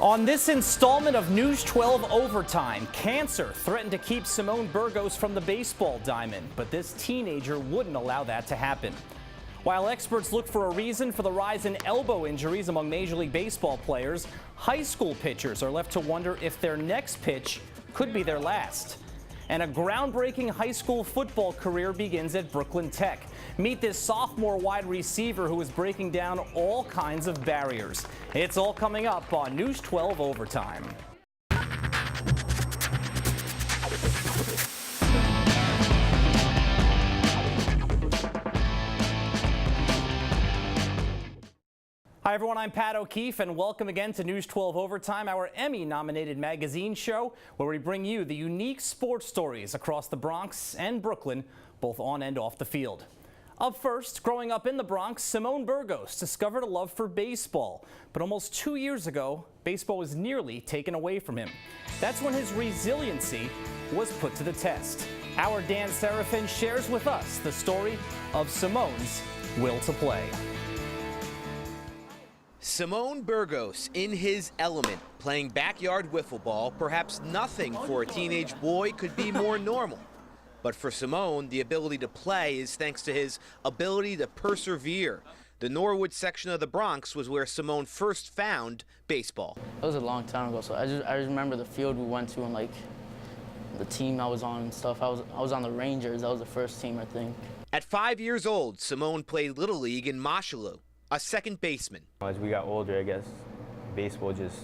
On this installment of News 12 Overtime, cancer threatened to keep Simone Burgos from the baseball diamond, but this teenager wouldn't allow that to happen. While experts look for a reason for the rise in elbow injuries among Major League Baseball players, high school pitchers are left to wonder if their next pitch could be their last. And a groundbreaking high school football career begins at Brooklyn Tech. Meet this sophomore wide receiver who is breaking down all kinds of barriers. It's all coming up on News 12 Overtime. Hi everyone, I'm Pat O'Keefe and welcome again to News 12 Overtime, our Emmy-nominated magazine show where we bring you the unique sports stories across the Bronx and Brooklyn, both on and off the field. Up first, growing up in the Bronx, Simone Burgos discovered a love for baseball, but almost 2 years ago, baseball was nearly taken away from him. That's when his resiliency was put to the test. Our Dan Serafin shares with us the story of Simone's will to play. Simone Burgos in his element, playing backyard wiffle ball. Perhaps nothing for a teenage boy could be more normal. But for Simone, the ability to play is thanks to his ability to persevere. The Norwood section of the Bronx was where Simone first found baseball. It was a long time ago, so I just remember the field we went to and like the team I was on and stuff. I was on the Rangers. That was the first team, I think. At 5 years old, Simone played Little League in Mosholu, a second baseman. As we got older, I guess, baseball just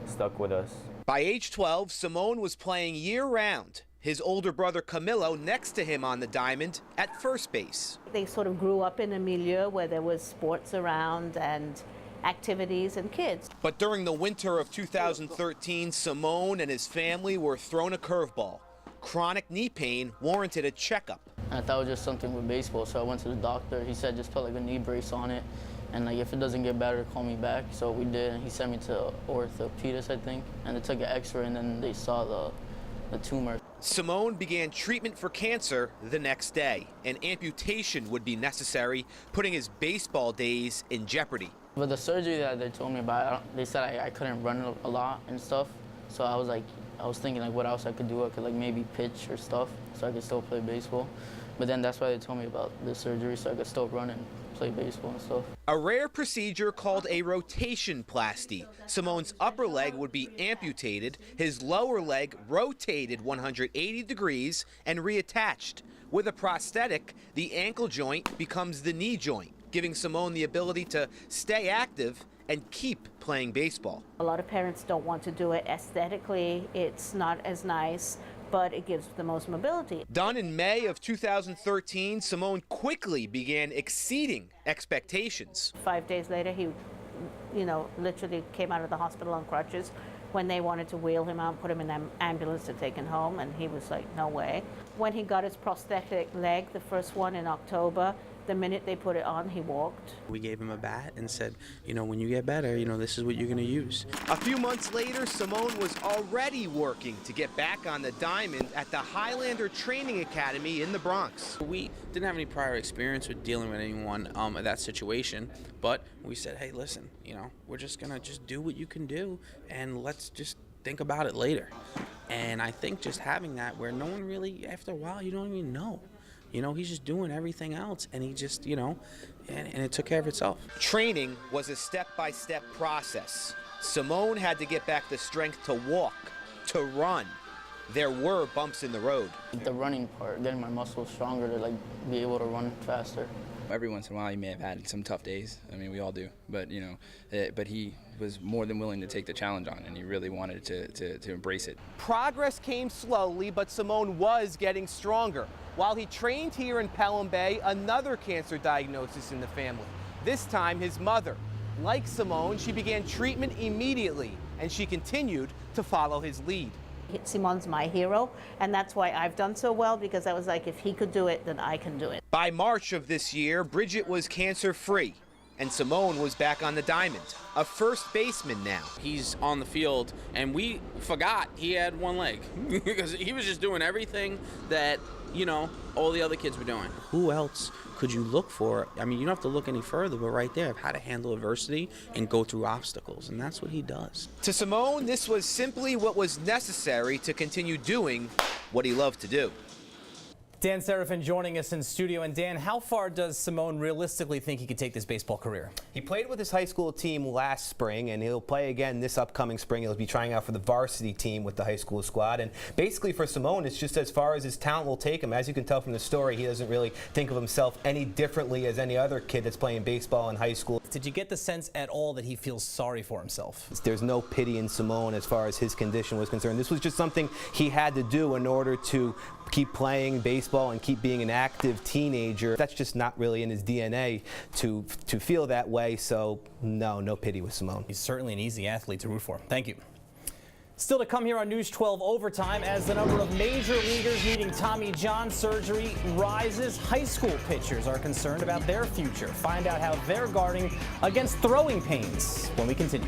stuck with us. By age 12, Simone was playing year-round. His older brother Camilo next to him on the diamond at first base. They sort of grew up in a milieu where there was sports around and activities and kids. But during the winter of 2013, Simone and his family were thrown a curveball. Chronic knee pain warranted a checkup. I thought it was just something with baseball, so I went to the doctor. He said just put like a knee brace on it, and like if it doesn't get better, call me back. So we did, and he sent me to orthopedist, I think, and they took an X-ray, and then they saw the tumor. Simone began treatment for cancer the next day. An amputation would be necessary, putting his baseball days in jeopardy. But the surgery that they told me about, they said I couldn't run a lot and stuff. So I was thinking like what else I could do. I could like maybe pitch or stuff, so I could still play baseball. But then that's why they told me about the surgery, so I could still run and play baseball and stuff. A rare procedure called a rotation plasty. Simone's upper leg would be amputated, his lower leg rotated 180 degrees and reattached. With a prosthetic, the ankle joint becomes the knee joint, giving Simone the ability to stay active and keep playing baseball. A lot of parents don't want to do it aesthetically. It's not as nice, but it gives the most mobility. Done in May of 2013, Simone quickly began exceeding expectations. 5 days later, he, literally came out of the hospital on crutches. When they wanted to wheel him out, put him in an ambulance to take him home, and he was like, no way. When he got his prosthetic leg, the first one in October, the minute they put it on, he walked. We gave him a bat and said, when you get better, this is what you're going to use. A few months later, Simone was already working to get back on the diamond at the Highlander Training Academy in the Bronx. We didn't have any prior experience with dealing with anyone in that situation, but we said, hey, listen, we're just going to just do what you can do, and let's just think about it later. And I think just having that where no one really, after a while, you don't even know. He's just doing everything else, and he just, and it took care of itself. Training was a step-by-step process. Simone had to get back the strength to walk, to run. There were bumps in the road. The running part, getting my muscles stronger to be able to run faster. Every once in a while, he may have had some tough days. I mean, we all do. But but he was more than willing to take the challenge on, and he really wanted to embrace it. Progress came slowly, but Simone was getting stronger. While he trained here in Pelham Bay, another cancer diagnosis in the family. This time, his mother. Like Simone, she began treatment immediately, and she continued to follow his lead. Simone's my hero, and that's why I've done so well, because I was like, if he could do it, then I can do it. By March of this year, Bridget was cancer-free. And Simone was back on the diamond, a first baseman now. He's on the field, and we forgot he had one leg because he was just doing everything that, you know, all the other kids were doing. Who else could you look for? I mean, you don't have to look any further, but right there, of how to handle adversity and go through obstacles, and that's what he does. To Simone, this was simply what was necessary to continue doing what he loved to do. Dan Serafin joining us in studio. And Dan, how far does Simone realistically think he could take this baseball career? He played with his high school team last spring, and he'll play again this upcoming spring. He'll be trying out for the varsity team with the high school squad. And basically for Simone, it's just as far as his talent will take him. As you can tell from the story, he doesn't really think of himself any differently as any other kid that's playing baseball in high school. Did you get the sense at all that he feels sorry for himself? There's no pity in Simone as far as his condition was concerned. This was just something he had to do in order to keep playing baseball and keep being an active teenager. That's just not really in his DNA to feel that way, so no pity with Simone. He's certainly an easy athlete to root for. Thank you. Still to come here on News 12 Overtime, as the number of major leaguers needing Tommy John surgery rises, high school pitchers are concerned about their future. Find out how they're guarding against throwing pains when we continue.